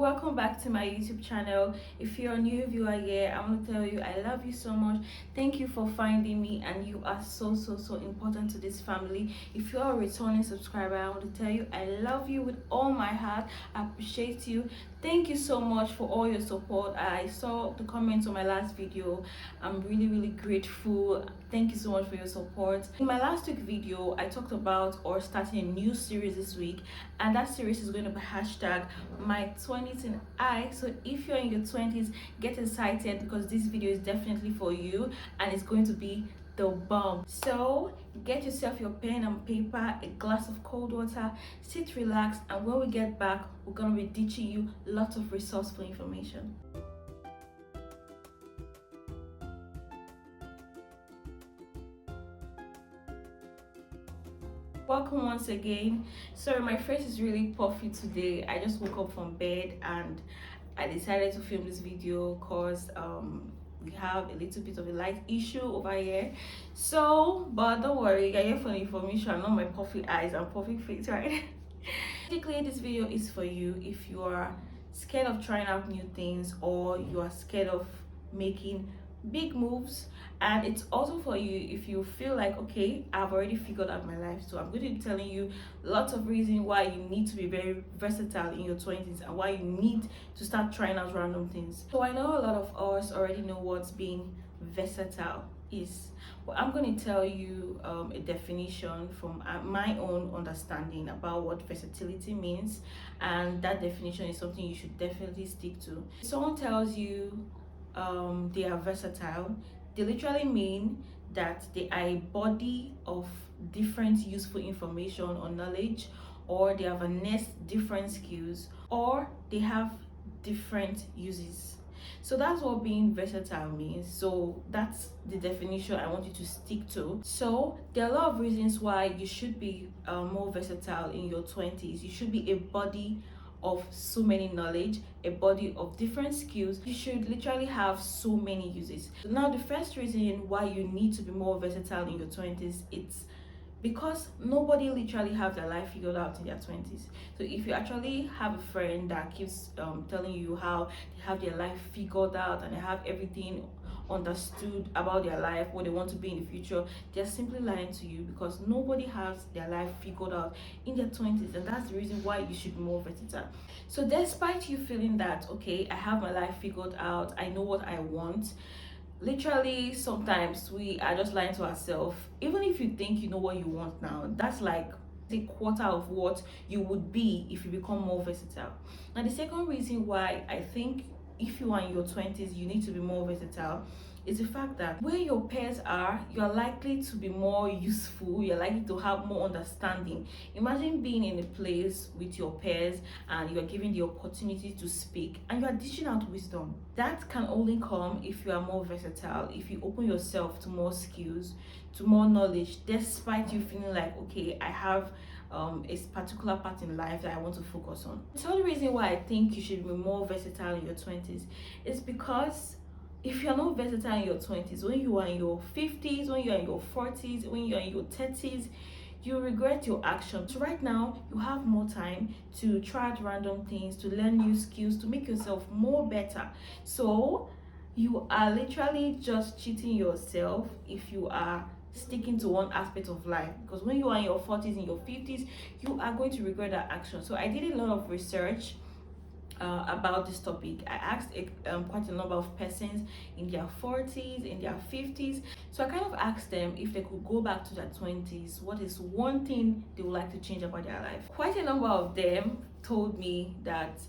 Welcome back to my YouTube channel. If you're a new viewer here, I want to tell you I love you so much. Thank you for finding me, and you are so important to this family. If you're a returning subscriber, I want to tell you I love you with all my heart. I appreciate you. Thank you so much for all your support. I saw the comments on my last video. I'm really grateful. Thank you so much for your support. In my last week video, I talked about starting a new series this week, and that series is going to be hashtag my 20s and I. So if you're in your 20s, get excited because this video is definitely for you and it's going to be the bomb. So get yourself your pen and paper, a glass of cold water, sit relaxed, and when we get back, we're going to be teaching you lots of resourceful information. Welcome once again. Sorry, my face is really puffy today. I just woke up from bed and I decided to film this video because we have a little bit of a light issue over here. So, but don't worry, you're here for the information, not my puffy eyes and puffy face, right? Basically, this video is for you if you are scared of trying out new things or you are scared of making big moves, and it's also for you if you feel like, okay, I've already figured out my life. So I'm going to be telling you lots of reasons why you need to be very versatile in your 20s and why you need to start trying out random things. So I know a lot of us already know what being versatile is, but I'm going to tell you a definition from my own understanding about what versatility means, and that definition is something you should definitely stick to. If someone tells you they are versatile, they literally mean that they are a body of different useful information or knowledge, or they have harnessed different skills, or they have different uses. So that's what being versatile means. So that's the definition I want you to stick to. So there are a lot of reasons why you should be more versatile in your 20s. You should be a body of so many knowledge, a body of different skills. You should literally have so many uses. Now, the first reason why you need to be more versatile in your 20s, it's because nobody literally have their life figured out in their 20s. So if you actually have a friend that keeps telling you how they have their life figured out and they have everything understood about their life, what they want to be in the future, they're simply lying to you, because nobody has their life figured out in their 20s, and that's the reason why you should be more versatile. So despite you feeling that, okay, I have my life figured out, I know what I want, literally sometimes we are just lying to ourselves. Even if you think you know what you want now, that's like a quarter of what you would be if you become more versatile. Now, the second reason why I think if you are in your 20s you need to be more versatile is the fact that where your peers are, you're likely to be more useful, you're likely to have more understanding. Imagine being in a place with your peers and you're given the opportunity to speak and you're dishing out wisdom. That can only come if you are more versatile, if you open yourself to more skills, to more knowledge, despite you feeling like, okay, I have a particular part in life that I want to focus on. The third reason why I think you should be more versatile in your 20s is because if you're not versatile in your 20s, when you are in your 50s, when you're in your 40s, when you're in your 30s, you regret your actions. So right now, you have more time to try out random things, to learn new skills, to make yourself more better. So you are literally just cheating yourself if you are sticking to one aspect of life, because when you are in your 40s, in your 50s, you are going to regret that action. So I did a lot of research about this topic. I asked quite a number of persons in their 40s, in their 50s. So I kind of asked them if they could go back to their 20s, what is one thing they would like to change about their life. Quite a number of them told me that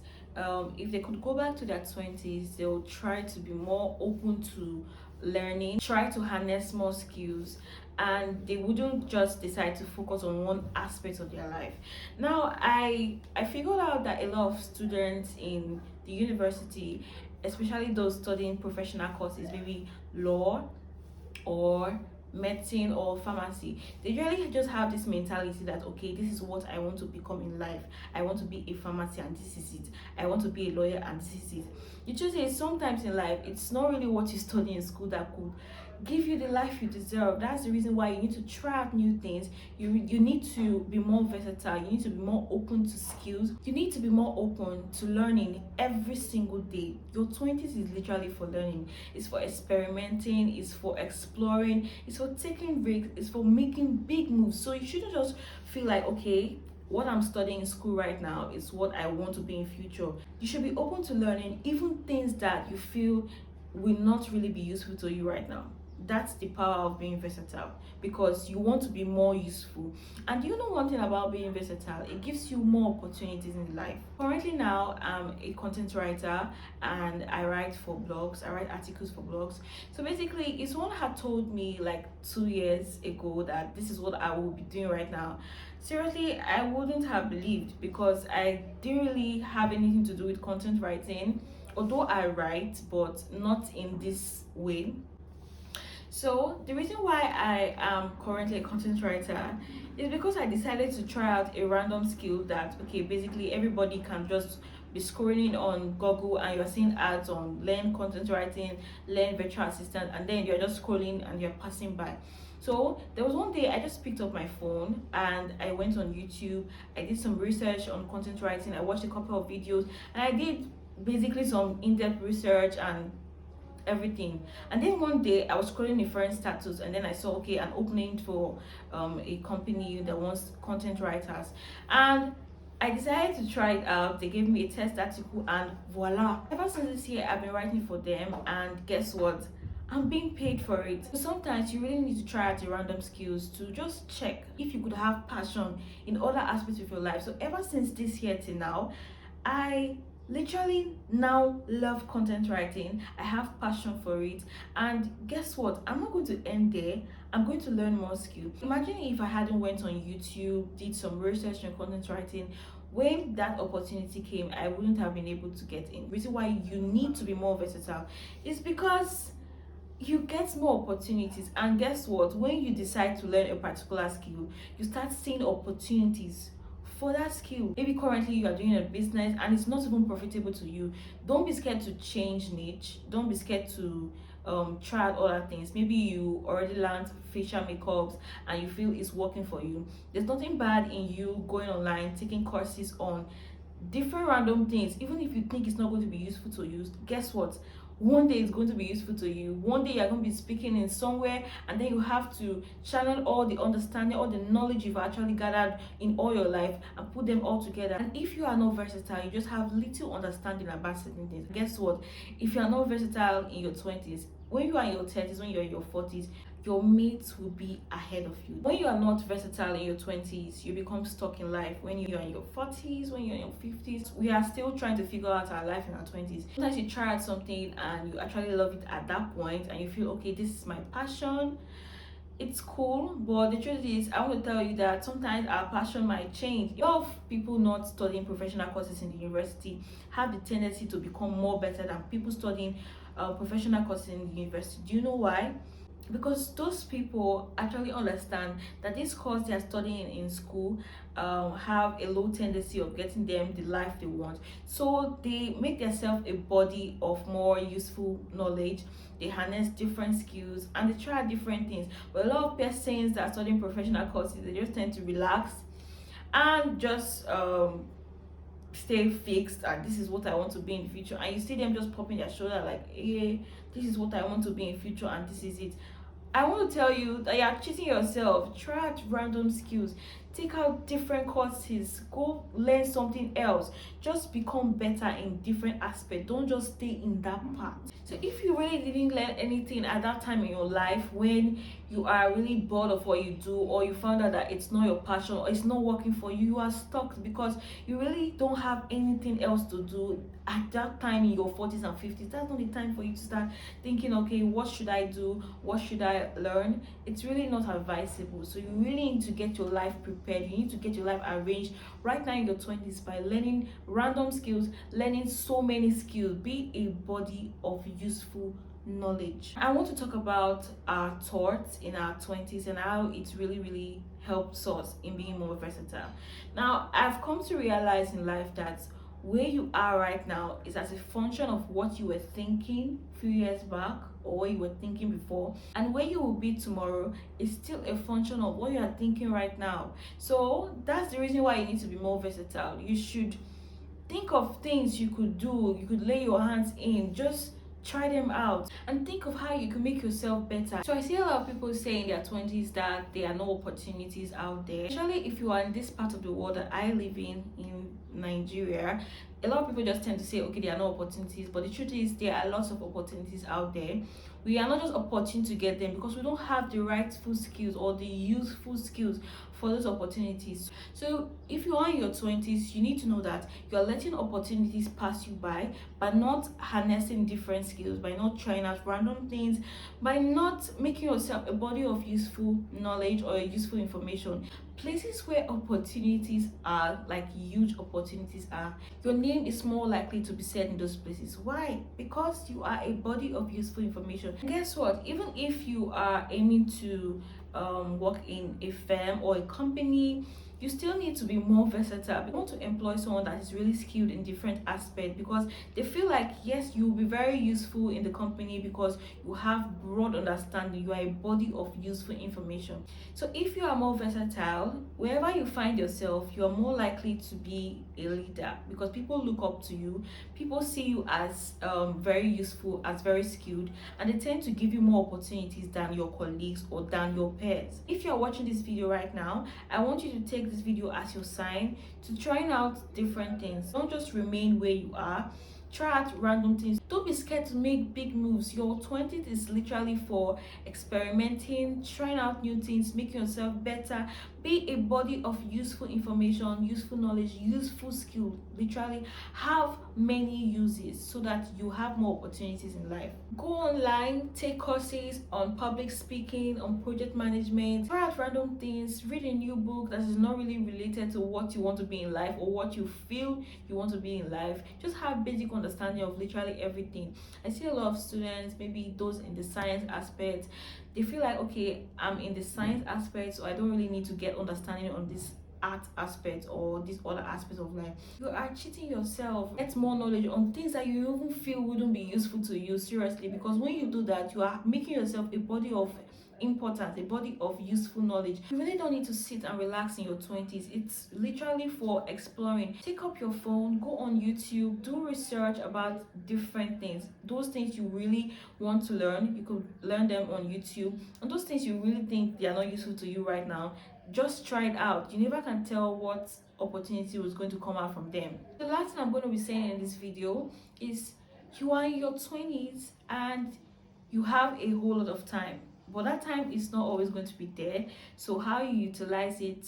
if they could go back to their 20s, they'll try to be more open to learning, try to harness more skills, and they wouldn't just decide to focus on one aspect of their life. Now, I figured out that a lot of students in the university, especially those studying professional courses, maybe law or medicine or pharmacy, they really just have this mentality that, okay, this is what I want to become in life. I want to be a pharmacy and this is it. I want to be a lawyer and this is it. You just say sometimes in life it's not really what you study in school that could give you the life you deserve. That's the reason why you need to try out new things. You need to be more versatile. You need to be more open to skills. You need to be more open to learning every single day. Your 20s is literally for learning. It's for experimenting, it's for exploring, it's for taking risks, it's for making big moves. So you shouldn't just feel like, okay, what I'm studying in school right now is what I want to be in future. You should be open to learning even things that you feel will not really be useful to you right now. That's the power of being versatile, because you want to be more useful. And you know one thing about being versatile, it gives you more opportunities in life. Currently now, I'm a content writer and I write for blogs. I write articles for blogs. So basically, if someone had told me like 2 years ago that this is what I will be doing right now, seriously, I wouldn't have believed, because I didn't really have anything to do with content writing, although I write, but not in this way. So the reason why I am currently a content writer is because I decided to try out a random skill that, okay, basically everybody can just be scrolling on Google and you're seeing ads on learn content writing, learn virtual assistant, and then you're just scrolling and you're passing by. So there was one day I just picked up my phone and I went on YouTube. I did some research on content writing. I watched a couple of videos and I did basically some in-depth research and everything. And then one day I was scrolling a friend's status and then I saw, okay, an opening for a company that wants content writers, and I decided to try it out. They gave me a test article and voila, ever since this year I've been writing for them, and guess what, I'm being paid for it. So sometimes you really need to try out the random skills to just check if you could have passion in other aspects of your life. So ever since this year till now, I literally now love content writing. I have passion for it, and guess what, I'm not going to end there. I'm going to learn more skills. Imagine if I hadn't went on YouTube, did some research on content writing. When that opportunity came, I wouldn't have been able to get in. The reason why you need to be more versatile is because you get more opportunities. And guess what, when you decide to learn a particular skill, you start seeing opportunities for that skill. Maybe currently you are doing a business and it's not even profitable to you. Don't be scared to change niche. Don't be scared to try out other things. Maybe you already learned facial makeups and you feel it's working for you. There's nothing bad in you going online, taking courses on different random things. Even if you think it's not going to be useful to you, guess what, one day it's going to be useful to you. One day you're going to be speaking in somewhere, and then you have to channel all the understanding, all the knowledge you've actually gathered in all your life and put them all together. And if you are not versatile, you just have little understanding about certain things. Guess what, if you are not versatile in your 20s, when you are in your 30s, when you're in your 40s, your mates will be ahead of you. When you are not versatile in your 20s, you become stuck in life. When you're in your 40s, when you're in your 50s, we are still trying to figure out our life in our 20s. Sometimes you try out something and you actually love it at that point and you feel, okay, this is my passion. It's cool, but the truth is, I want to tell you that sometimes our passion might change. A lot of people not studying professional courses in the university have the tendency to become more better than people studying professional courses in the university. Do you know why? Because those people actually understand that this course they are studying in school have a low tendency of getting them the life they want. So they make themselves a body of more useful knowledge. They harness different skills and they try different things. But a lot of persons that are studying professional courses, they just tend to relax and just stay fixed, and this is what I want to be in the future. And you see them just popping their shoulder like, hey, this is what I want to be in future and this is it. I want to tell you that you're cheating yourself. Try out random skills, take out different courses, go learn something else, just become better in different aspects. Don't just stay in that part. So if you really didn't learn anything at that time in your life, when you are really bored of what you do, or you found out that it's not your passion or it's not working for you, you are stuck because you really don't have anything else to do at that time in your 40s and 50s. That's not the time for you to start thinking, okay, what should I do, what should I learn? It's really not advisable. So you really need to get your life prepared. You need to get your life arranged right now in your 20s by learning random skills, learning so many skills. Be a body of useful knowledge. I want to talk about our thoughts in our 20s and how it really helps us in being more versatile. Now, I've come to realize in life that where you are right now is as a function of what you were thinking a few years back or what you were thinking before, and where you will be tomorrow is still a function of what you are thinking right now. So that's the reason why you need to be more versatile. You should think of things you could do, you could lay your hands in, just try them out and think of how you can make yourself better. So I see a lot of people say in their 20s that there are no opportunities out there, especially if you are in this part of the world that I live in Nigeria. A lot of people just tend to say, okay, there are no opportunities, but the truth is there are lots of opportunities out there. We are not just opportune to get them because we don't have the rightful skills or the useful skills for those opportunities. So if you are in your 20s, you need to know that you are letting opportunities pass you by not harnessing different skills, by not trying out random things, by not making yourself a body of useful knowledge or useful information. Places where opportunities are, like huge opportunities are, your name is more likely to be said in those places. Why? Because you are a body of useful information. And guess what? Even if you are aiming to work in a firm or a company, you still need to be more versatile. You want to employ someone that is really skilled in different aspects because they feel like, yes, you'll be very useful in the company because you have broad understanding, you are a body of useful information. So if you are more versatile, wherever you find yourself, you are more likely to be a leader because people look up to you, people see you as very useful, as very skilled, and they tend to give you more opportunities than your colleagues or than your peers. If you are watching this video right now, I want you to take this video as your sign to trying out different things. Don't just remain where you are. Try out random things. Don't be scared to make big moves. Your 20s is literally for experimenting, trying out new things, making yourself better. Be a body of useful information, useful knowledge, useful skill. Literally have many uses so that you have more opportunities in life. Go online, take courses on public speaking, on project management, try out random things, read a new book that is not really related to what you want to be in life or what you feel you want to be in life. Just have basic understanding of literally everything. I see a lot of students, maybe those in the science aspect, they feel like, okay, I'm in the science aspect, so I don't really need to get understanding on this art aspect or these other aspects of life. You are cheating yourself. Get more knowledge on things that you even feel wouldn't be useful to you, seriously, because when you do that, you are making yourself a body of importance, a body of useful knowledge. You really don't need to sit and relax in your 20s. It's literally for exploring. Take up your phone, go on YouTube, do research about different things. Those things you really want to learn, you could learn them on YouTube. And those things you really think they are not useful to you right now, just try it out. You never can tell what opportunity was going to come out from them. The last thing I'm going to be saying in this video is you are in your 20s and you have a whole lot of time, but that time is not always going to be there. So how you utilize it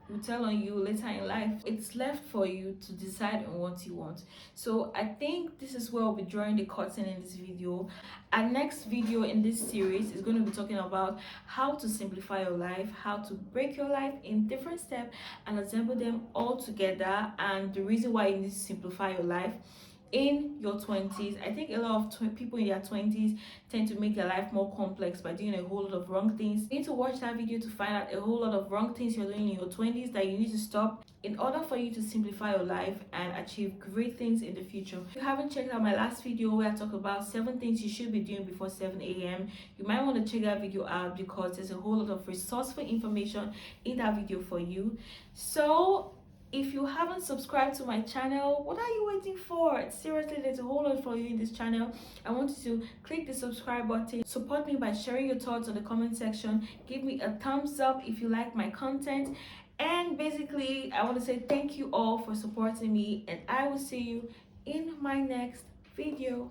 will tell on you later in life. It's left for you to decide on what you want. So I think this is where I'll be drawing the curtain in this video. Our next video in this series is going to be talking about how to simplify your life, how to break your life in different steps and assemble them all together, and the reason why you need to simplify your life in your 20s. I think a lot of people in their 20s tend to make their life more complex by doing a whole lot of wrong things. You need to watch that video to find out a whole lot of wrong things you're doing in your 20s that you need to stop in order for you to simplify your life and achieve great things in the future. If you haven't checked out my last video where I talk about 7 things you should be doing before 7 a.m., you might want to check that video out because there's a whole lot of resourceful information in that video for you. So if you haven't subscribed to my channel, what are you waiting for? Seriously, there's a whole lot for you in this channel. I want you to click the subscribe button. Support me by sharing your thoughts on the comment section. Give me a thumbs up if you like my content. And basically, I want to say thank you all for supporting me, and I will see you in my next video.